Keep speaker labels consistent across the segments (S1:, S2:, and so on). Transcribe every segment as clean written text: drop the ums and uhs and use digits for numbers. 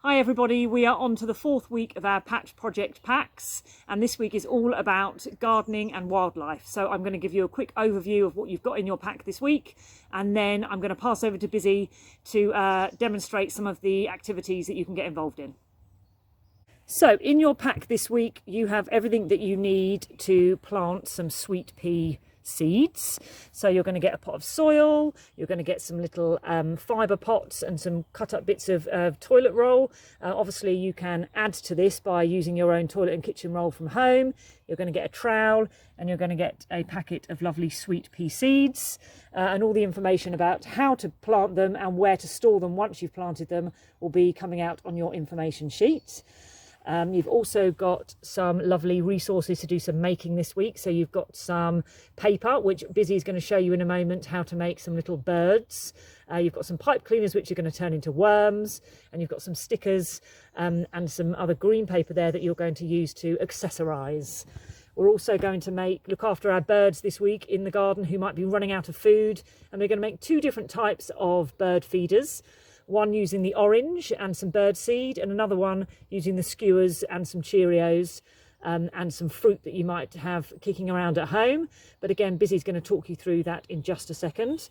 S1: Hi everybody, we are on to the fourth week of our patch project packs, and this week is all about gardening and wildlife. So I'm going to give you a quick overview of what you've got in your pack this week, and then I'm going to pass over to Busy to demonstrate some of the activities that you can get involved in. So in your pack this week you have everything that you need to plant some sweet pea seeds. So you're going to get a pot of soil, you're going to get some little fibre pots and some cut up bits of toilet roll. Obviously you can add to this by using your own toilet and kitchen roll from home. You're going to get a trowel and you're going to get a packet of lovely sweet pea seeds, and all the information about how to plant them and where to store them once you've planted them will be coming out on your information sheet. You've also got some lovely resources to do some making this week. So you've got some paper, which Busy is going to show you in a moment how to make some little birds. You've got some pipe cleaners, which are going to turn into worms. And you've got some stickers and some other green paper there that you're going to use to accessorise. We're also going to look after our birds this week in the garden who might be running out of food. And we're going to make two different types of bird feeders. One using the orange and some bird seed, and another one using the skewers and some Cheerios and some fruit that you might have kicking around at home. But again, Busy's going to talk you through that in just a second.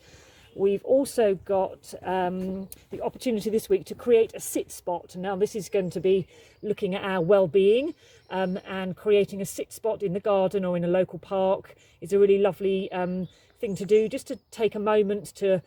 S1: We've also got the opportunity this week to create a sit spot. Now this is going to be looking at our well-being, and creating a sit spot in the garden or in a local park is a really lovely thing to do, just to take a moment to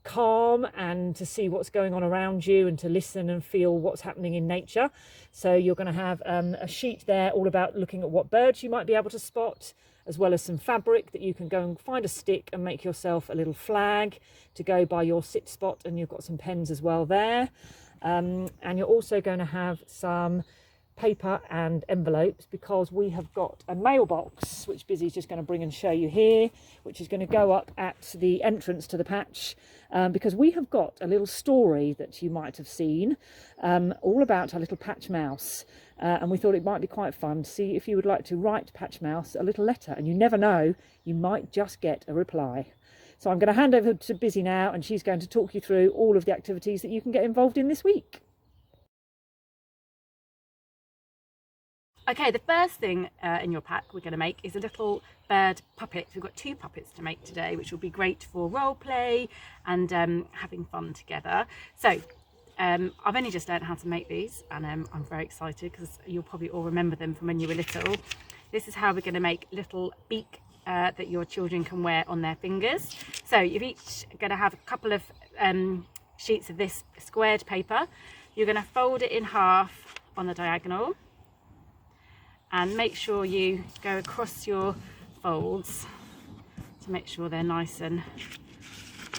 S1: calm and to see what's going on around you and to listen and feel what's happening in nature. So you're going to have a sheet there all about looking at what birds you might be able to spot, as well as some fabric that you can go and find a stick and make yourself a little flag to go by your sit spot, and you've got some pens as well there. And you're also going to have some paper and envelopes, because we have got a mailbox which Busy's just going to bring and show you here, which is going to go up at the entrance to the patch, because we have got a little story that you might have seen all about our little patch mouse, and we thought it might be quite fun to see if you would like to write Patch Mouse a little letter, and you never know, you might just get a reply. So I'm going to hand over to Busy now, and she's going to talk you through all of the activities that you can get involved in this week.
S2: Okay, the first thing in your pack we're going to make is a little bird puppet. We've got two puppets to make today, which will be great for role play and having fun together. So I've only just learned how to make these, and I'm very excited because you'll probably all remember them from when you were little. This is how we're going to make little beak that your children can wear on their fingers. So you're each going to have a couple of sheets of this squared paper. You're going to fold it in half on the diagonal, and make sure you go across your folds to make sure they're nice and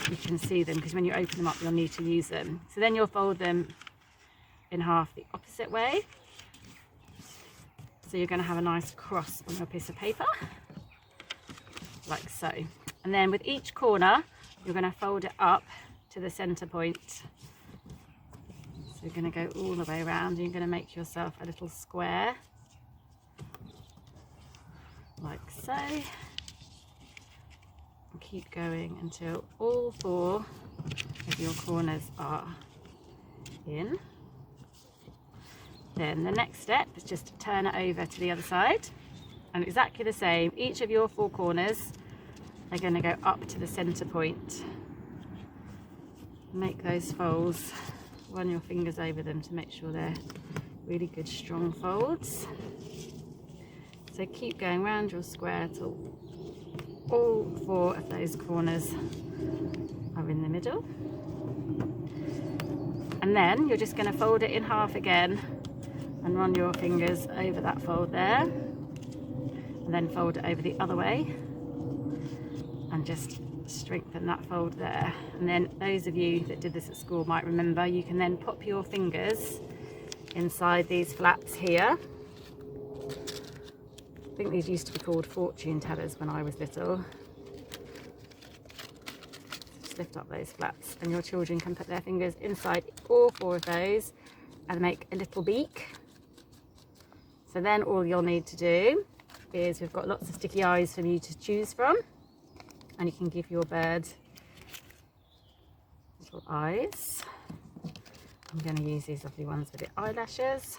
S2: you can see them, because when you open them up you'll need to use them. So then you'll fold them in half the opposite way, so you're going to have a nice cross on your piece of paper like so. And then with each corner you're going to fold it up to the center point. So you're going to go all the way around and you're going to make yourself a little square like so, and keep going until all four of your corners are in. Then the next step is just to turn it over to the other side, and exactly the same, each of your four corners are going to go up to the center point. Make those folds, run your fingers over them to make sure they're really good strong folds. So keep going round your square till all four of those corners are in the middle. And then you're just going to fold it in half again and run your fingers over that fold there. And then fold it over the other way and just strengthen that fold there. And then those of you that did this at school might remember, you can then pop your fingers inside these flaps here. I think these used to be called fortune tellers when I was little. Just lift up those flaps and your children can put their fingers inside all four of those and make a little beak. So then all you'll need to do is, we've got lots of sticky eyes for you to choose from, and you can give your bird little eyes. I'm going to use these lovely ones with the eyelashes.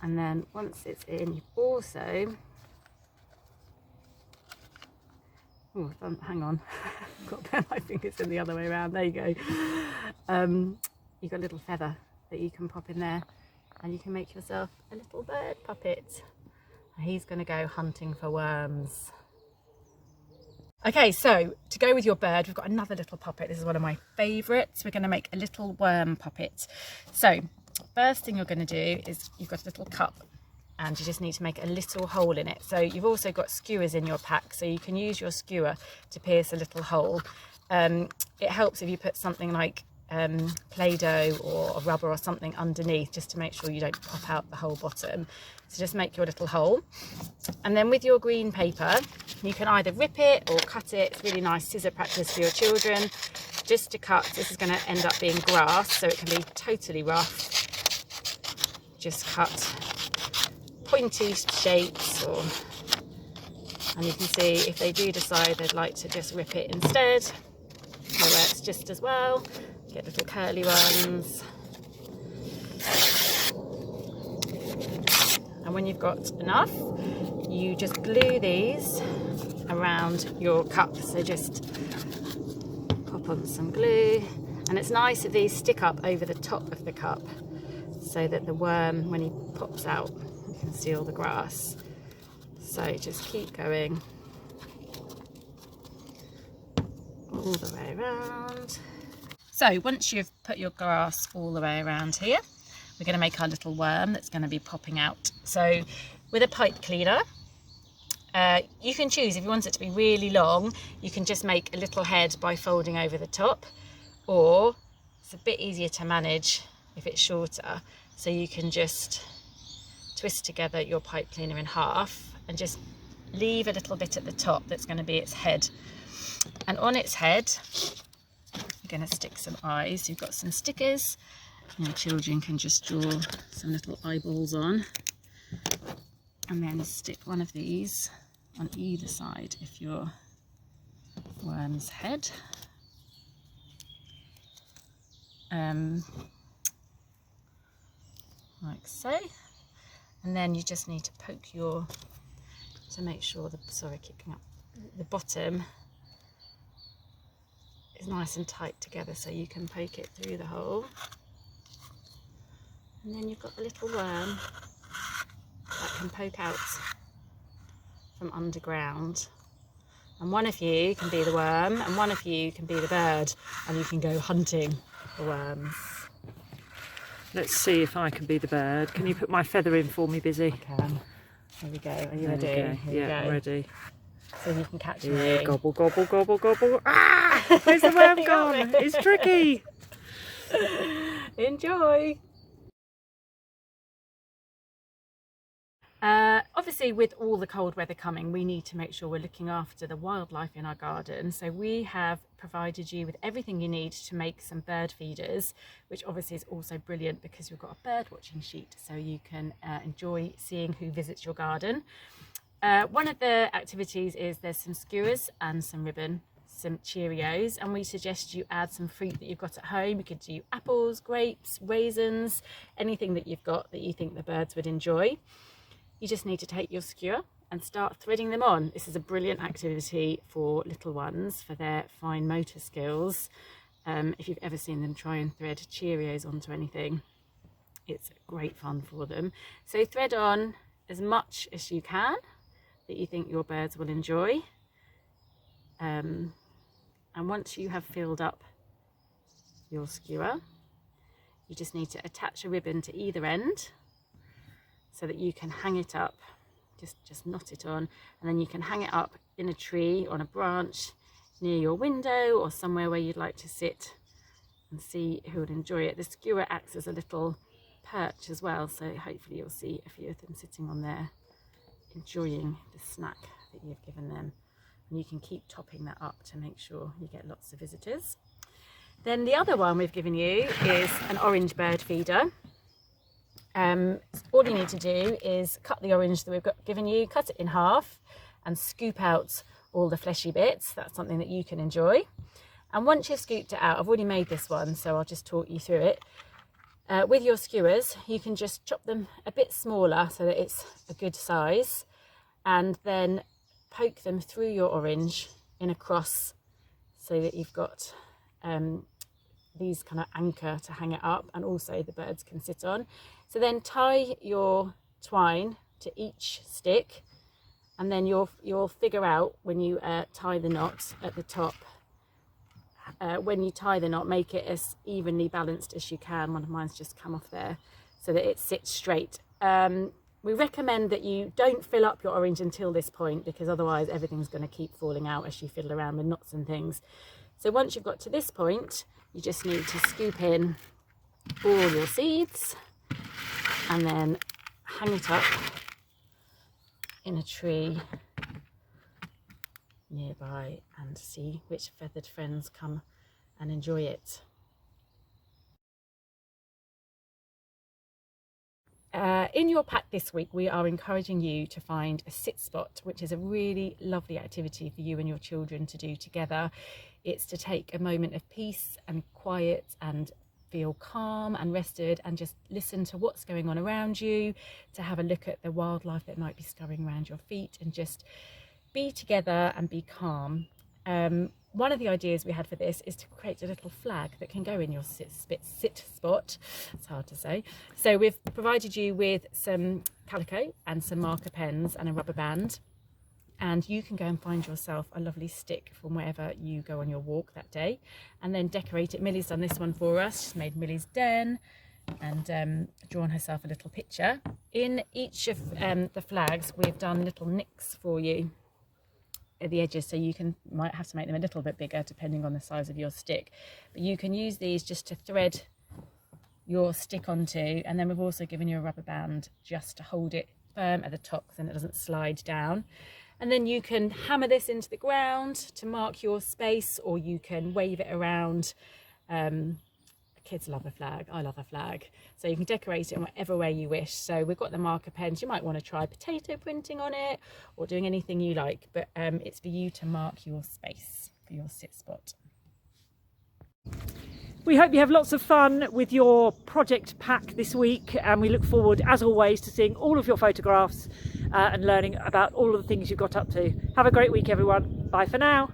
S2: And then once it's in, you've also, oh, hang on, I've got to put my fingers in the other way around, there you go. You've got a little feather that you can pop in there, and you can make yourself a little bird puppet. He's going to go hunting for worms. Okay, so to go with your bird, we've got another little puppet. This is one of my favourites. We're going to make a little worm puppet. So first thing you're going to do is you've got a little cup, and you just need to make a little hole in it. So you've also got skewers in your pack, so you can use your skewer to pierce a little hole. It helps if you put something like Play-Doh or rubber or something underneath, just to make sure you don't pop out the whole bottom. So just make your little hole, and then with your green paper you can either rip it or cut it. It's really nice scissor practice for your children, just to cut. This is going to end up being grass, so it can be totally rough. Just cut pointy shapes, and you can see if they do decide they'd like to just rip it instead, it works just as well. Get little curly ones. And when you've got enough, you just glue these around your cup. So just pop on some glue. And it's nice if these stick up over the top of the cup, so that the worm, when he pops out, you can see all the grass. So just keep going all the way around. So once you've put your grass all the way around here, we're going to make our little worm that's going to be popping out. So with a pipe cleaner, you can choose, if you want it to be really long, you can just make a little head by folding over the top, or it's a bit easier to manage if it's shorter, so you can just twist together your pipe cleaner in half and just leave a little bit at the top that's going to be its head. And on its head you're going to stick some eyes. You've got some stickers, your children can just draw some little eyeballs on, and then stick one of these on either side of your worm's head. Like so. And then you just need to poke to make sure the bottom is nice and tight together, so you can poke it through the hole. And then you've got a little worm that can poke out from underground. And one of you can be the worm, and one of you can be the bird, and you can go hunting for worms.
S1: Let's see if I can be the bird. Can you put my feather in for me, Busy?
S2: I can. Here we go. Are you ready?
S1: Here yeah, I'm ready.
S2: So you can catch
S1: Yeah,
S2: me.
S1: gobble, gobble, gobble, gobble. Ah! Where's the worm gone? It's tricky.
S2: Enjoy. Obviously, with all the cold weather coming, we need to make sure we're looking after the wildlife in our garden. So we have provided you with everything you need to make some bird feeders, which obviously is also brilliant because we've got a bird watching sheet, so you can enjoy seeing who visits your garden. One of the activities is there's some skewers and some ribbon, some Cheerios, and we suggest you add some fruit that you've got at home. You could do apples, grapes, raisins, anything that you've got that you think the birds would enjoy. You just need to take your skewer and start threading them on. This is a brilliant activity for little ones, for their fine motor skills. If you've ever seen them try and thread Cheerios onto anything, it's great fun for them. So thread on as much as you can that you think your birds will enjoy. And once you have filled up your skewer, you just need to attach a ribbon to either end so that you can hang it up. Just knot it on, and then you can hang it up in a tree, on a branch, near your window, or somewhere where you'd like to sit and see who would enjoy it. The skewer acts as a little perch as well, so hopefully you'll see a few of them sitting on there enjoying the snack that you've given them. And you can keep topping that up to make sure you get lots of visitors. Then the other one we've given you is an orange bird feeder. All you need to do is cut the orange that we've given you, cut it in half and scoop out all the fleshy bits. That's something that you can enjoy. And once you've scooped it out, I've already made this one, so I'll just talk you through it. With your skewers, you can just chop them a bit smaller so that it's a good size, and then poke them through your orange in a cross so that you've got these kind of anchor to hang it up, and also the birds can sit on. So then tie your twine to each stick, and then you'll figure out when you tie the knot at the top. When you tie the knot, make it as evenly balanced as you can. One of mine's just come off there, so that it sits straight. We recommend that you don't fill up your orange until this point, because otherwise everything's going to keep falling out as you fiddle around with knots and things. So once you've got to this point, you just need to scoop in all your seeds and then hang it up in a tree nearby and see which feathered friends come and enjoy it. In your pack this week, we are encouraging you to find a sit spot, which is a really lovely activity for you and your children to do together. It's to take a moment of peace and quiet and feel calm and rested, and just listen to what's going on around you, to have a look at the wildlife that might be scurrying around your feet, and just be together and be calm. One of the ideas we had for this is to create a little flag that can go in your sit spot. It's hard to say. So we've provided you with some calico and some marker pens and a rubber band, and you can go and find yourself a lovely stick from wherever you go on your walk that day, and then decorate it. Millie's done this one for us. She's made Millie's den and drawn herself a little picture. In each of the flags, we've done little nicks for you at the edges, so you might have to make them a little bit bigger depending on the size of your stick, but you can use these just to thread your stick onto, and then we've also given you a rubber band just to hold it firm at the top so then it doesn't slide down. And then you can hammer this into the ground to mark your space, or you can wave it around. Kids love a flag, I love a flag, so you can decorate it in whatever way you wish. So we've got the marker pens. You might want to try potato printing on it, or doing anything you like, but it's for you to mark your space for your sit spot.
S1: We hope you have lots of fun with your project pack this week, and we look forward, as always, to seeing all of your photographs and learning about all of the things you've got up to. Have a great week, everyone. Bye for now.